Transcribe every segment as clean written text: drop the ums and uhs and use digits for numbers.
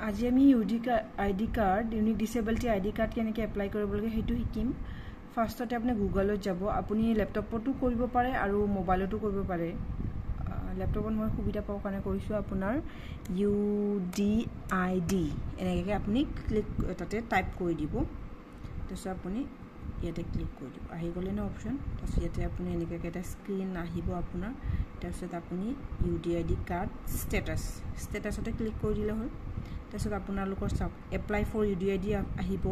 আজি আমি ID card unique disability ID card কেনেকৈ এপ্লাই কৰিব লাগে সেইটো শিকিম। ফাৰ্ষ্টতে আপুনি গুগলত যাব। আপুনি ল্যাপটপতো কৰিব পাৰে আৰু মোবাইলতো কৰিব পাৰে। ল্যাপটপত মই সুবিধা পাওঁ কাৰণে কৰিছোঁ। আপোনাৰ UDID এনেকৈ আপুনি ক্লিক তাতে টাইপ কৰি দিব। তাৰপিছত আপুনি ইয়াতে ক্লিক কৰি দিব, আহি গ'লে ন অপশ্যন। তাৰপিছত ইয়াতে আপুনি এনেকৈ এটা স্ক্ৰীন আহিব আপোনাৰ। তাৰপিছত আপুনি UDID কাৰ্ড ষ্টেটাছতে ক্লিক কৰি দিলে হ'ল। তাৰপিছত আপোনালোকৰ চাওক এপ্লাই ফৰ UDID আহিব,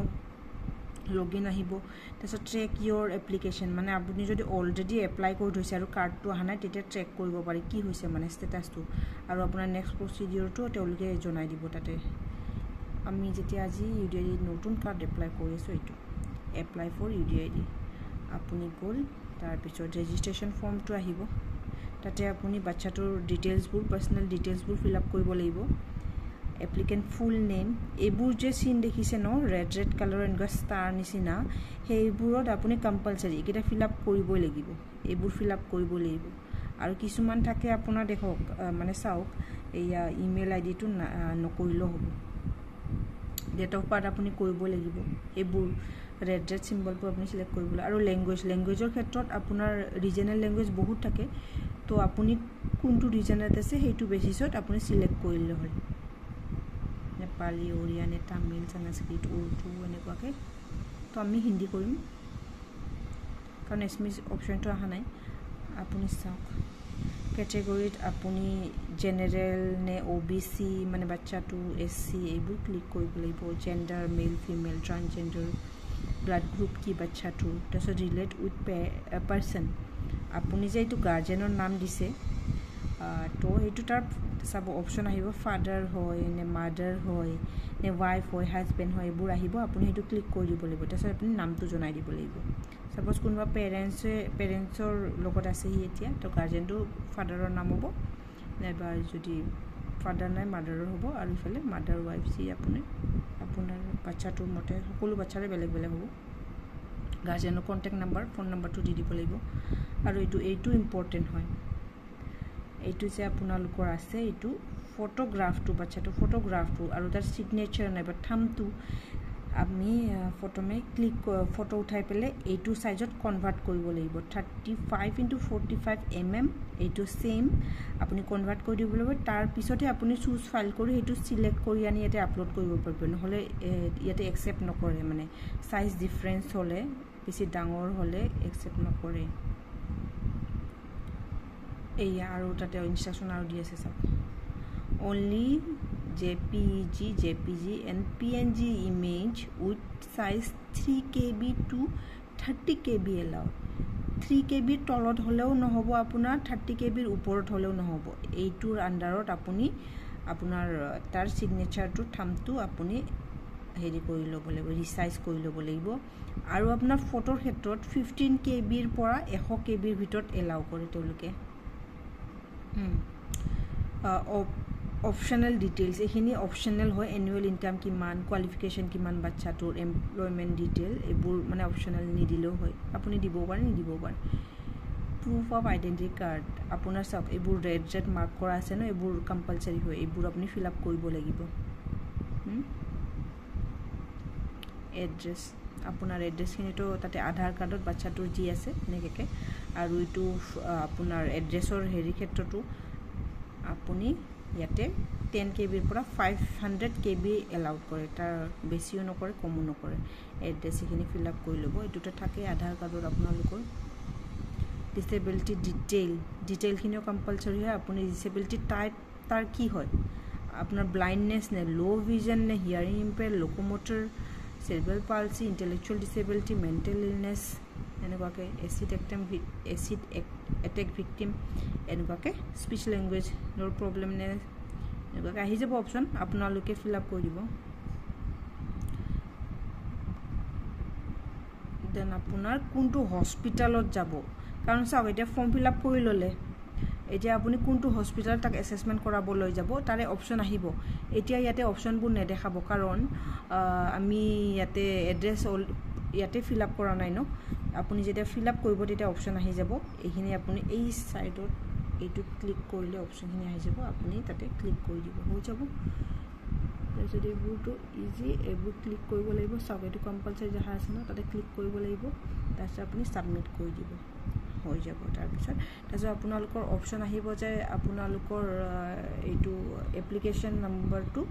লগইন আহিব। তাৰপিছত ট্ৰেক ইয়ৰ এপ্লিকেশ্যন, মানে আপুনি যদি অলৰেডি এপ্লাই কৰি থৈছে আৰু কাৰ্ডটো অহা নাই তেতিয়া ট্ৰেক কৰিব পাৰি কি হৈছে মানে ষ্টেটাছটো, আৰু আপোনাৰ নেক্সট প্ৰচিডিউৰটো তেওঁলোকে জনাই দিব তাতে। আমি যেতিয়া আজি UDID নতুন কাৰ্ড এপ্লাই কৰি আছোঁ, এইটো এপ্লাই ফৰ UDID আপুনি গ'ল। তাৰপিছত ৰেজিষ্ট্ৰেশ্যন ফৰ্মটো আহিব, তাতে আপুনি বাচ্চাটোৰ ডিটেইলছবোৰ পাৰ্চনেল ডিটেইলছবোৰ ফিল আপ কৰিব লাগিব। এপ্লিকেণ্ট ফুল নেম, এইবোৰ যে চিন দেখিছে ন ৰেড কালাৰৰ এনেকুৱা ষ্টাৰ নিচিনা, সেইবোৰত আপুনি কম্পালচাৰী এইকেইটা ফিল আপ কৰিবই লাগিব, এইবোৰ ফিল আপ কৰিব লাগিব। আৰু কিছুমান থাকে আপোনাৰ দেখক মানে চাওক এয়া ইমেইল আইডিটো নকৰিলেও হ'ব। ডেট অফ বাৰ্থ আপুনি কৰিবই লাগিব, এইবোৰ ৰেড চিম্বলটো আপুনি চিলেক্ট কৰিব লাগিব। আৰু লেংগুৱেজৰ ক্ষেত্ৰত আপোনাৰ ৰিজনেল লেংগুৱেজ বহুত থাকে, তো আপুনি কোনটো ৰিজনত আছে সেইটো বেচিছত আপুনি চিলেক্ট কৰিলে হ'ল। নেপালী, ওড়িয়া, তামিল, সংস্কৃত, উৰ্দু এনেকুৱাকৈ। তো আমি হিন্দী কৰিম কাৰণ এছমিছ অপশ্যনটো অহা নাই। আপুনি চাওক কেটেগৰীত আপুনি জেনেৰেল নে OBC মানে বাচ্চাটো SC এইবোৰ ক্লিক কৰিব লাগিব। Gender male female, transgender, blood group কি বাচ্চাটোৰ। তাৰপিছত ৰিলেট উইথ পাৰ্চন, আপুনি যে এইটো গাৰ্জেনৰ নাম দিছে তো সেইটো তাৰ চাব অপশ্যন আহিব, ফাদাৰ হয় নে মাদাৰ হয় নে ৱাইফ হয় হাজবেণ্ড হয়, এইবোৰ আহিব। আপুনি সেইটো ক্লিক কৰি দিব লাগিব। তাৰপিছত আপুনি নামটো জনাই দিব লাগিব। ছাপ'জ কোনোবা পেৰেণ্টছৰ লগত আছেহি এতিয়া, তো গাৰ্জেনটো ফাদাৰৰ নাম হ'ব, নাইবা যদি ফাদাৰ নাই মাদাৰৰ হ'ব। আৰু ইফালে মাদাৰ ৱাইফ যি আপোনাৰ বাচ্চাটোৰ মতে সকলো বাচ্চাৰে বেলেগ বেলেগ হ'ব। গাৰ্জেনৰ কণ্টেক্ট নাম্বাৰ ফোন নাম্বাৰটো দি দিব লাগিব। আৰু এইটো ইম্পৰ্টেণ্ট হয়, এইটো যে আপোনালোকৰ আছে এইটো ফটোগ্ৰাফটো, বাচ্চাটোৰ ফটোগ্ৰাফটো আৰু তাৰ ছিগনেচাৰ নাইবা থাম্বটো আমি প্ৰথমে ফটো উঠাই পেলাই এইটো চাইজত কনভাৰ্ট কৰিব লাগিব। 35x45 mm এইটো ছেইম আপুনি কনভাৰ্ট কৰি দিব লাগিব। তাৰপিছতে আপুনি চুজ ফাইল কৰি সেইটো চিলেক্ট কৰি আনি ইয়াতে আপলোড কৰিব পাৰিব, নহ'লে ইয়াতে একচেপ্ট নকৰে, মানে চাইজ ডিফাৰেঞ্চ হ'লে বেছি ডাঙৰ হ'লে একচেপ্ট নকৰে। এয়া আৰু তাতে ইনষ্ট্ৰাকশ্যন আৰু দি আছে চাওক, only JPG and PNG image with size 3KB to 30KB allowed। 3KB তলত হ'লেও নহ'ব, আপোনাৰ 30KB ওপৰত হ'লেও নহ'ব। এইটোৰ আণ্ডাৰত আপুনি আপোনাৰ তাৰ ছিগনেচাৰটো থাম্বটো আপুনি হেৰি কৰি ল'ব লাগিব, ৰিচাইজ কৰি ল'ব লাগিব। আৰু আপোনাৰ ফটোৰ ক্ষেত্ৰত 15KBৰ পৰা 100KBৰ ভিতৰত এলাউ কৰে তেওঁলোকে। অপশ্যনেল ডিটেইলছ, এইখিনি অপশ্যনেল হয়। এনুৱেল ইনকাম কিমান, কোৱালিফিকেশ্যন কিমান বাচ্চাটোৰ, এমপ্লয়মেণ্ট ডিটেইল এইবোৰ মানে অপশ্যনেল নিদিলেও হয়, আপুনি দিবও পাৰে নিদিবও পাৰে। প্ৰুফ অফ আইডেণ্টিটি কাৰ্ড, আপোনাৰ চাওক এইবোৰ ৰেড মাৰ্ক কৰা আছে ন, এইবোৰ কম্পালচাৰী হয়, এইবোৰ আপুনি ফিল আপ কৰিব লাগিব। এড্ৰেছ, আপোনাৰ এড্ৰেছখিনিতো তাতে আধাৰ কাৰ্ডত বাচ্চাটোৰ যি আছে এনেকৈ। আৰু এইটো আপোনাৰ এড্ৰেছৰ হেৰি ক্ষেত্ৰতো আপুনি ইয়াতে 10KBৰ পৰা 500KB এলাউড কৰে, তাৰ বেছিও নকৰে কমো নকৰে। এড্ৰেছ এইখিনি ফিল আপ কৰি ল'ব। এইটোতে থাকে আধাৰ কাৰ্ডত আপোনালোকৰ। ডিচেবিলিটি ডিটেইলখিনিও কম্পালচৰি হয়। আপুনি ডিচেবিলিটি তাৰ কি হয়, আপোনাৰ ব্লাইণ্ডনেছ নে ল' ভিজন নে hearing impaired, locomotor, cerebral palsy, intellectual disability, mental illness এনেকুৱাকৈ, এচিড এটেক ভিক্টিম এনেকুৱাকৈ, স্পীচ লেংগুৱেজৰ প্ৰব্লেম নে এনেকুৱাকৈ আহি যাব অপশ্যন, আপোনালোকে ফিল আপ কৰি দিব। দেন আপোনাৰ কোনটো হস্পিটেলত যাব, কাৰণ চাওক এতিয়া ফৰ্ম ফিল আপ কৰি ল'লে, এতিয়া আপুনি কোনটো হস্পিটেলত তাক এছেছমেণ্ট কৰাবলৈ যাব তাৰে অপশ্যন আহিব। এতিয়া ইয়াতে অপশ্যনবোৰ নেদেখাব, কাৰণ আমি ইয়াতে এড্ৰেছ ইয়াতে ফিল আপ কৰা নাই ন। আপুনি যেতিয়া ফিল আপ কৰিব তেতিয়া অপশ্যন আহি যাব, এইখিনি আপুনি এই ছাইডত এইটো ক্লিক কৰিলে অপশ্যনখিনি আহি যাব, আপুনি তাতে ক্লিক কৰি দিব, হৈ যাব। তাৰপিছত এইবোৰটো ইজি, এইবোৰ ক্লিক কৰিব লাগিব। চাওক এইটো কম্পালচাৰি যাহা আছে ন, তাতে ক্লিক কৰিব লাগিব। তাৰপিছত আপুনি ছাবমিট কৰি দিব, হৈ যাব। তাৰপিছত আপোনালোকৰ অপশ্যন আহিব যে আপোনালোকৰ এইটো এপ্লিকেশ্যন নম্বৰটো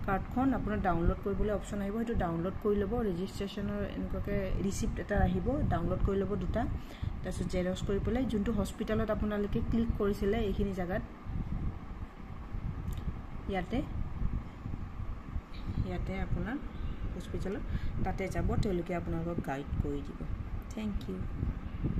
কাৰ্ডখন আপোনাৰ ডাউনলোড কৰিবলৈ অপশ্যন আহিব। সেইটো ডাউনলোড কৰি ল'ব। ৰেজিষ্ট্ৰেশ্যনৰ এনেকুৱাকৈ ৰিচিপ্ট এটা আহিব, ডাউনলোড কৰি ল'ব দুটা। তাৰপিছত জেৰক্স কৰি পেলাই যোনটো হস্পিটেলত আপোনালোকে ক্লিক কৰিছিলে এইখিনি জেগাত ইয়াতে আপোনাৰ হস্পিটেলত তাতে যাব, তেওঁলোকে আপোনালোকক গাইড কৰি দিব। Thank U.